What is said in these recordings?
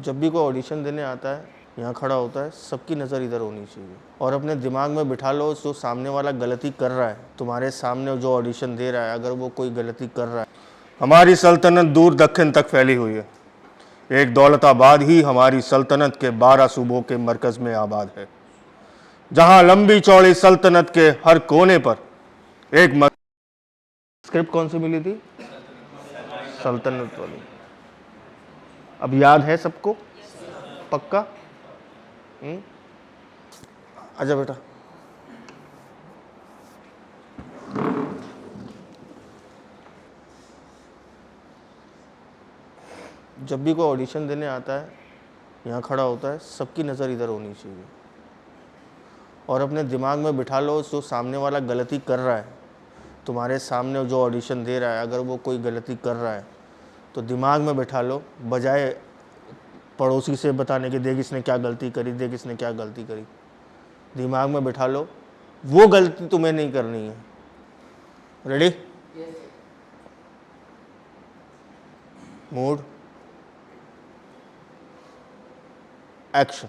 जब भी कोई ऑडिशन देने आता है, यहाँ खड़ा होता है, सबकी नज़र इधर होनी चाहिए और अपने दिमाग में बिठा लो जो सामने वाला गलती कर रहा है, तुम्हारे सामने जो ऑडिशन दे रहा है, अगर वो कोई गलती कर रहा है। हमारी सल्तनत दूर दक्षिण तक फैली हुई है। एक दौलताबाद ही हमारी सल्तनत के 12 सूबों के मरकज में आबाद है, जहां लंबी चौड़ी सल्तनत के हर कोने पर एक स्क्रिप्ट कौन सी मिली थी? सल्तनत वाली। अब याद है सबको? पक्का? आजा बेटा। जब भी कोई ऑडिशन देने आता है, यहाँ खड़ा होता है, सबकी नज़र इधर होनी चाहिए और अपने दिमाग में बिठा लो जो सामने वाला गलती कर रहा है, तुम्हारे सामने जो ऑडिशन दे रहा है, अगर वो कोई गलती कर रहा है तो दिमाग में बिठा लो, बजाय पड़ोसी से बताने के देख इसने क्या गलती करी, देख इसने क्या गलती करी। दिमाग में बिठा लो वो गलती तुम्हें नहीं करनी है। रेडी? Mood, action.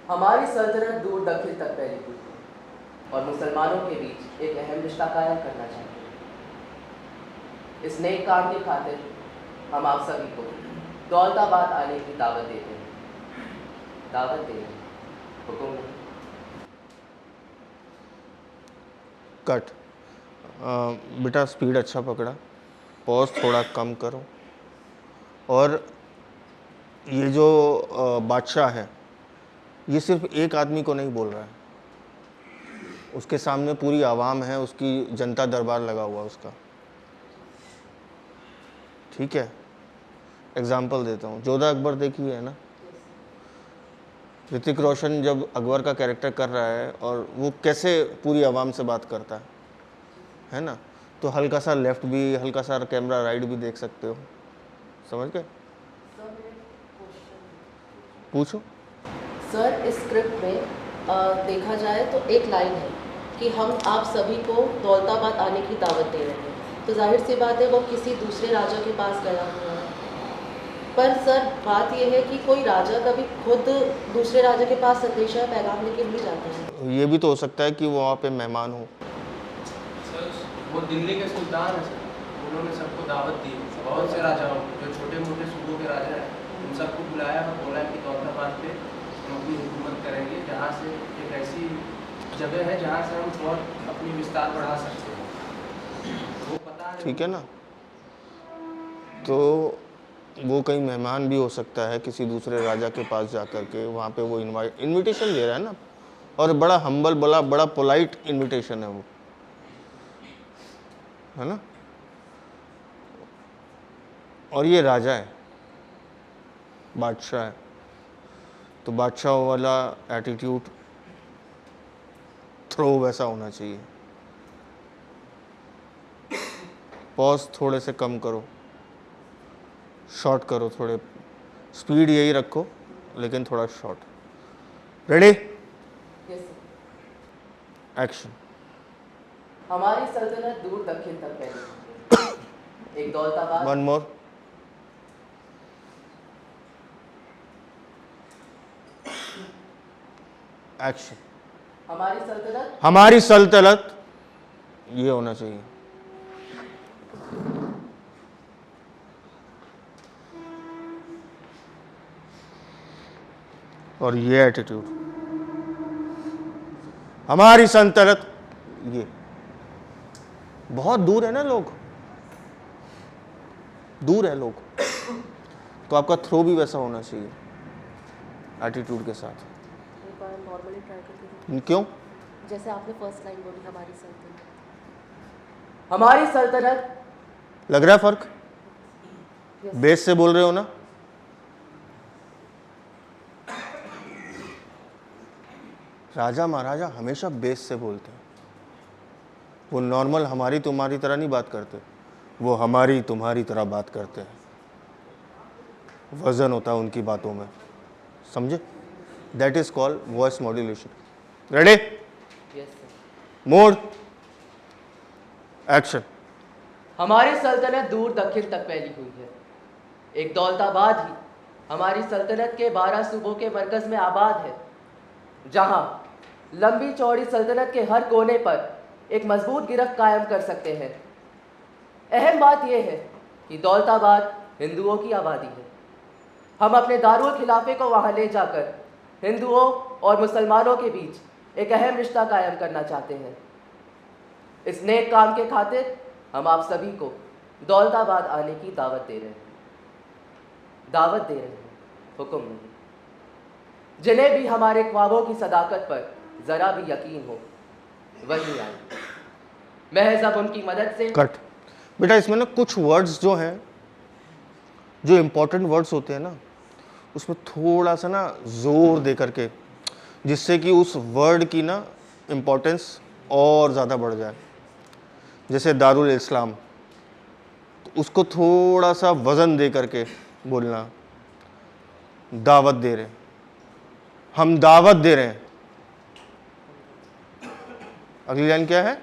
हमारी सल्तनत दूर दक्षिण तक फैली हुई थी और मुसलमानों के बीच एक अहम रिश्ता कायम करना चाहते हैं। इस नेक काम की खातिर हम आप सभी को दौलताबाद आने की दावत देते हैं। दावत दें, हुक्म नहीं। कट। बेटा स्पीड अच्छा पकड़ा, पॉज थोड़ा कम करो। और ये जो बादशाह है, ये सिर्फ एक आदमी को नहीं बोल रहा है, उसके सामने पूरी आवाम है, उसकी जनता दरबार लगा हुआ उसका। ठीक है, एग्जाम्पल देता हूँ। जोधा अकबर देखी है ना? ऋतिक रोशन जब अकबर का कैरेक्टर कर रहा है और वो कैसे पूरी आवाम से बात करता है ना? तो हल्का सा लेफ्ट भी, हल्का सा कैमरा राइट भी देख सकते हो। समझ गए? पूछो। सर, इस स्क्रिप्ट में देखा जाए तो एक लाइन है कि हम आप सभी को दौलताबाद आने की दावत दे रहे हैं, तो जाहिर सी बात है वो किसी दूसरे राजा के पास गया हुआ है। पर सर बात यह है कि कोई राजा कभी खुद दूसरे राजा के पास संदेश या पैगाम लेके नहीं जाता है। ये भी तो हो सकता है कि वो वहाँ पे मेहमान हो। सर वो दिल्ली के सुल्तान है सर, उन्होंने सबको दावत दी, बहुत से राजाओं जो छोटे मोटे सूबों के राजा हैं उन सबको बुलाया और बोला कि दौलताबाद पे हम अपनी हुकूमत करेंगे, जहाँ से एक ऐसी जगह है जहाँ से हम और अपनी विस्तार बढ़ा सकते हैं। वो पता है। ठीक है ना? तो वो कहीं मेहमान भी हो सकता है किसी दूसरे राजा के पास जाकर के, वहाँ पे वो इनविटेशन दे रहा है ना, और बड़ा हम्बल, बड़ा पोलाइट इनविटेशन है वो, है ना? और ये राजा है, बादशाह है, तो बादशाह वाला एटीट्यूड, थ्रो वैसा होना चाहिए। पॉज थोड़े से कम करो, शॉर्ट करो, थोड़े स्पीड यही रखो लेकिन थोड़ा short. Ready? Yes sir. Action. हमारी सल्तनत दूर दक्षिण तक फैली हुई है। एक दौलताबाद। One more. एक्शन। हमारी सल्तनत ये होना चाहिए। और ये एटीट्यूड, हमारी सल्तनत, ये बहुत दूर है ना, लोग दूर है लोग, तो आपका थ्रो भी वैसा होना चाहिए एटीट्यूड के साथ। एक बार नॉर्मली ट्राई करके क्यों? जैसे आपने फर्स्ट लाइन बोली हमारी सल्तनत। हमारी सल्तनत। लग रहा है फर्क? बेस से बोल रहे हो ना? राजा महाराजा हमेशा बेस से बोलते हैं, वो नॉर्मल हमारी तुम्हारी तरह नहीं बात करते, वो हमारी तुम्हारी तरह बात करते हैं। वजन होता है उनकी बातों में, समझे? That is called voice modulation. Ready? Yes sir. Mode, action. हमारी सल्तनत दूर दक्षिण तक फैली हुई है। एक दौलताबाद ही हमारी सल्तनत के 12 सूबों के मरकज में आबाद है, जहां लंबी चौड़ी सल्तनत के हर कोने पर एक मजबूत गिरफ्त कायम कर सकते हैं। अहम बात यह है कि दौलताबाद हिंदुओं की आबादी है। हम अपने दारुल खिलाफे को वहां ले जाकर हिंदुओं और मुसलमानों के बीच एक अहम रिश्ता कायम करना चाहते हैं। इस नेक काम के खातिर हम आप सभी को दौलताबाद आने की दावत दे रहे हैं। दावत दे रहे हैं, हुक्म नहीं। जिन्हें भी हमारे ख्वाबों की सदाकत पर जरा भी यकीन हो वही आए। महज अब उनकी मदद से कट। बेटा इसमें ना कुछ वर्ड्स जो हैं, जो इम्पोर्टेंट वर्ड्स होते हैं ना, उसमें थोड़ा सा ना जोर दे करके, जिससे कि उस वर्ड की ना इम्पोर्टेंस और ज़्यादा बढ़ जाए। जैसे दारुल इस्लाम, तो उसको थोड़ा सा वज़न दे करके बोलना। दावत दे रहे हैं, हम दावत दे रहे हैं। अगली लाइन क्या है?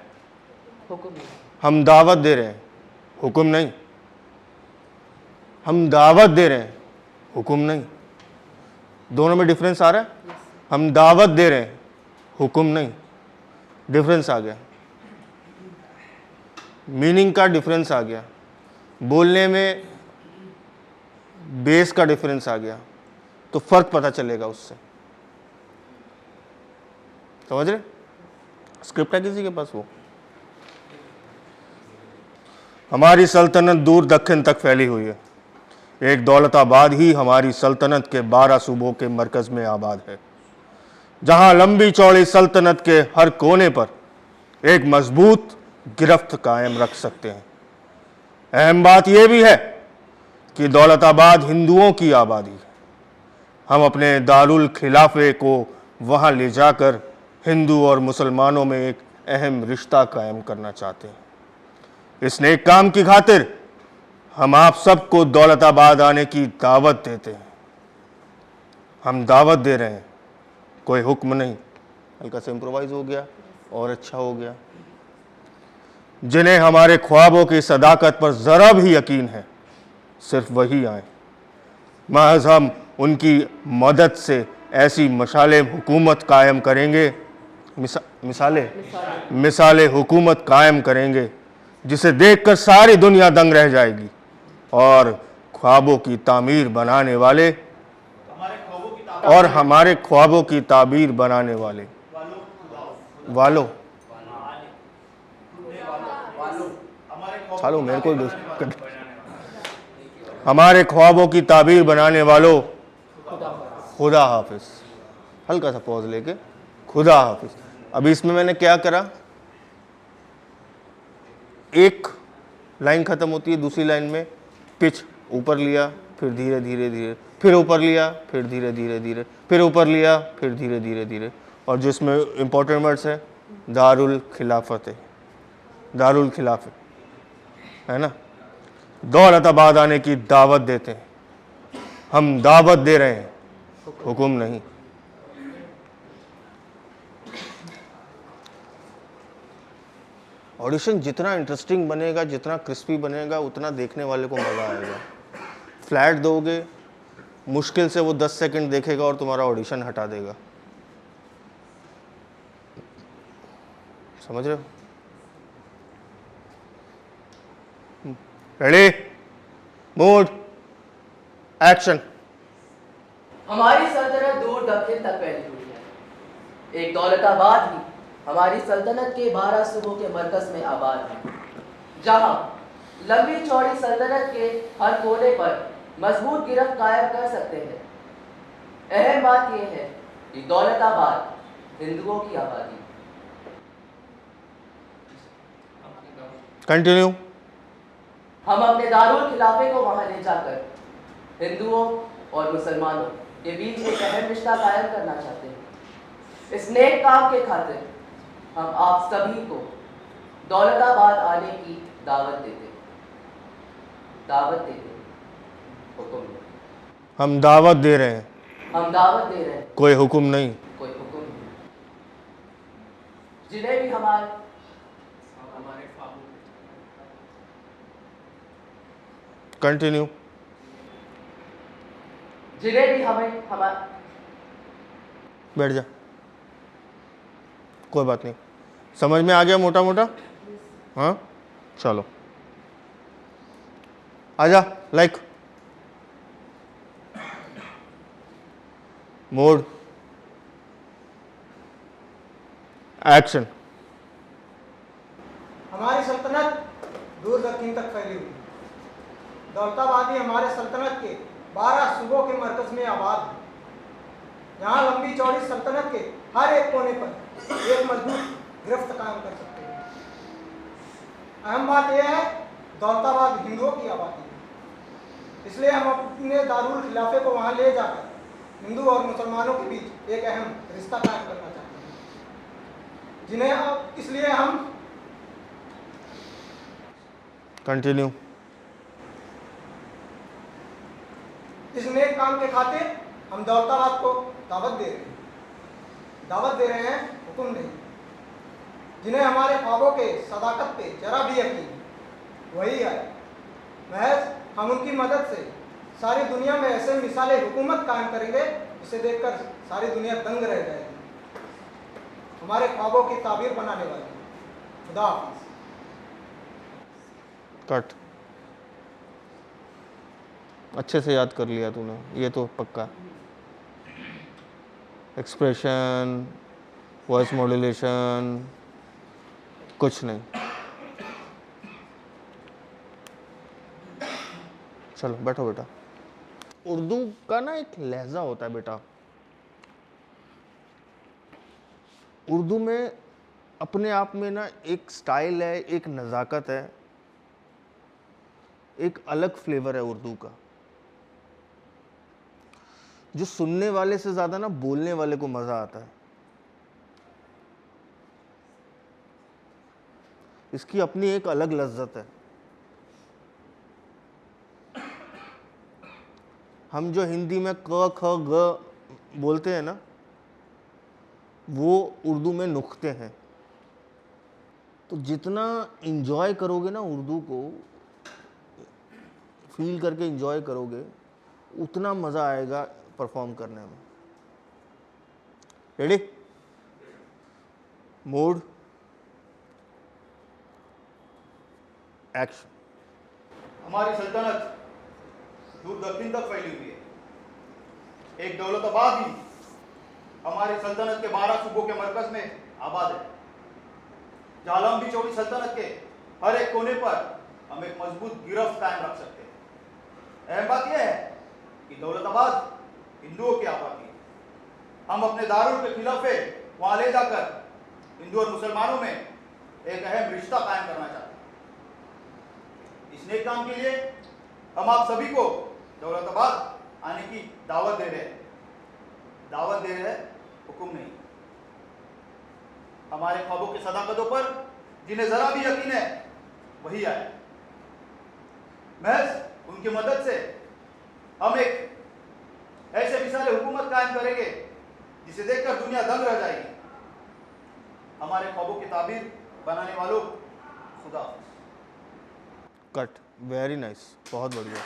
हुक्म नहीं। हम दावत दे रहे हैं, हुक्म नहीं। हम दावत दे रहे हैं, हुक्म नहीं। दोनों में डिफरेंस आ रहा है। हम दावत दे रहे हैं, हुक्म नहीं। डिफरेंस आ गया, मीनिंग का डिफरेंस आ गया, बोलने में बेस का डिफरेंस आ गया, तो फर्क पता चलेगा उससे। समझ रहे? स्क्रिप्ट है किसी के पास? वो हमारी सल्तनत दूर दक्षिण तक फैली हुई है। एक दौलताबाद ही हमारी सल्तनत के 12 सूबों के मरकज में आबाद है, जहां लंबी चौड़ी सल्तनत के हर कोने पर एक मजबूत गिरफ्त कायम रख सकते हैं। अहम बात यह भी है कि दौलताबाद हिंदुओं की आबादी है। हम अपने दारुल खिलाफे को वहां ले जाकर हिंदू और मुसलमानों में एक अहम रिश्ता कायम करना चाहते हैं। इस नेक काम की खातिर हम आप सबको दौलताबाद आने की दावत देते हैं। हम दावत दे रहे हैं, कोई हुक्म नहीं। हल्का सा इम्प्रोवाइज हो गया और अच्छा हो गया। जिन्हें हमारे ख्वाबों की सदाकत पर ज़रा भी यकीन है, सिर्फ वही आए। महज हम उनकी मदद से ऐसी मशाले हुकूमत कायम करेंगे, मिसाले हुकूमत कायम करेंगे, जिसे देखकर सारी दुनिया दंग रह जाएगी। और ख्वाबों की तामीर बनाने वाले और हमारे ख्वाबों की ताबीर बनाने वालों चलो मेरे को हमारे ख्वाबों की ताबीर बनाने वालों, खुदा हाफिज। हल्का सा पॉज लेके खुदा हाफिज। अभी इसमें मैंने क्या करा, एक लाइन खत्म होती है, दूसरी लाइन में पिच ऊपर लिया, फिर धीरे धीरे धीरे, फिर ऊपर लिया, फिर धीरे धीरे धीरे, फिर ऊपर लिया, फिर धीरे धीरे धीरे। और जो इसमें इंपॉर्टेंट वर्ड्स है, दारुल खिलाफत है, दारुल खिलाफत है ना। दौलताबाद आने की दावत देते हैं, हम दावत दे रहे हैं, हुक्म नहीं। ऑडिशन जितना इंटरेस्टिंग बनेगा, जितना क्रिस्पी बनेगा, उतना देखने वाले को मज़ा आएगा। फ्लैट दोगे, मुश्किल से वो 10 सेकंड देखेगा और तुम्हारा ऑडिशन हटा देगा। समझ रहे हो? Ready, mood, action. हमारी सल्तनत दूर दक्षिण तक फैली हुई है। एक दौलताबाद ही हमारी सल्तनत के 12 सूबों के मरकज में आबाद है, जहां लंबी चौड़ी सल्तनत के हर कोने पर मजबूत गिरफ्त कायम कर सकते हैं। अहम बात यह है कि दौलताबाद हिंदुओं की आबादी। कंटिन्यू। हम अपने दारुल खिलाफे को वहां ले जाकर हिंदुओं और मुसलमानों के बीच एक अहम रिश्ता कायम करना चाहते हैं। इस नेक काम के खातिर हम आप सभी को दौलताबाद आने की दावत देते, हुक्म नहीं। हम दावत दे रहे हैं, हम दावत दे रहे हैं, कोई हुक्म नहीं। कोई हुक्म नहीं। जिन्हें भी हमारे कंटिन्यू। जिन्हें भी हमें हमारे बैठ जा, कोई बात नहीं, समझ में आ गया मोटा मोटा? हाँ चलो आजा। Like mode action. हमारी सल्तनत दूर दक्षिण तक फैली हुई। दौलताबादी हमारे सल्तनत के 12 सूबों के मरकज में आबाद है। यहाँ लंबी चौड़ी सल्तनत के हर एक कोने पर एक मजबूत गिरफ्त कायम कर सकते हैं। अहम बात यह है, दौलताबाद हिंदुओं की आबादी है, इसलिए हम अपने दारुल खिलाफे को वहाँ ले जाकर हिंदू और मुसलमानों के बीच एक अहम रिश्ता कायम करना चाहते हैं, जिन्हें अब इसलिए हम कंटिन्यू। इस नेक काम के खातिर हम दौलताबाद को दावत दे रहे हैं, हुक्म नहीं। जिन्हें हमारे ख्वाबों के सदाकत पे जरा भी यकीन, वही आए। महज हम उनकी मदद से सारी दुनिया में ऐसे मिसाले हुकूमत कायम करेंगे जिसे देखकर सारी दुनिया दंग रह जाएगी। हमारे ख्वाबों की ताबीर बनाने वाले खुदा हाफिज। कट। अच्छे से याद कर लिया तूने, ये तो पक्का। एक्सप्रेशन, वॉइस मॉड्यूलेशन, कुछ नहीं। चलो बैठो बेटा। उर्दू का ना एक लहजा होता है बेटा। उर्दू में अपने आप में ना एक स्टाइल है, एक नज़ाकत है, एक अलग फ्लेवर है उर्दू का, जो सुनने वाले से ज़्यादा ना बोलने वाले को मज़ा आता है। इसकी अपनी एक अलग लज्जत है। हम जो हिंदी में क ख ग बोलते हैं ना, वो उर्दू में नुक्ते हैं। तो जितना इंजॉय करोगे ना उर्दू को, फील करके इंजॉय करोगे, उतना मज़ा आएगा परफॉर्म करने में। रेडी? Mode action. हमारी सल्तनत दूर दक्षिण तक फैली हुई है। एक दौलताबाद ही हमारी सल्तनत के 12 सूबों के मरकज में आबाद है। जहाँ लंबी चौड़ी सल्तनत के हर एक कोने पर हम एक मजबूत गिरफ्त कायम रख सकते हैं। अहम बात यह है कि दौलताबाद हिंदुओं की आबादी है। हम अपने दारुल के खिलाफे वहाँ ले जाकर हिंदू और मुसलमानों में एक अहम रिश्ता कायम करना चाहते हैं। इस नेक काम के लिए हम आप सभी को दौलताबाद आने की दावत दे रहे हैं, हुक्म नहीं। हमारे ख्वाबों की सदाकतों पर जिन्हें जरा भी यकीन है, वही आए। महज उनकी मदद से हम एक ऐसे मिसाल हुकूमत कायम करेंगे जिसे देखकर दुनिया दंग रह जाएगी। हमारे ख्वाबों की ताबीर बनाने वालों, खुदा हाफिज। कट। वेरी नाइस, बहुत बढ़िया।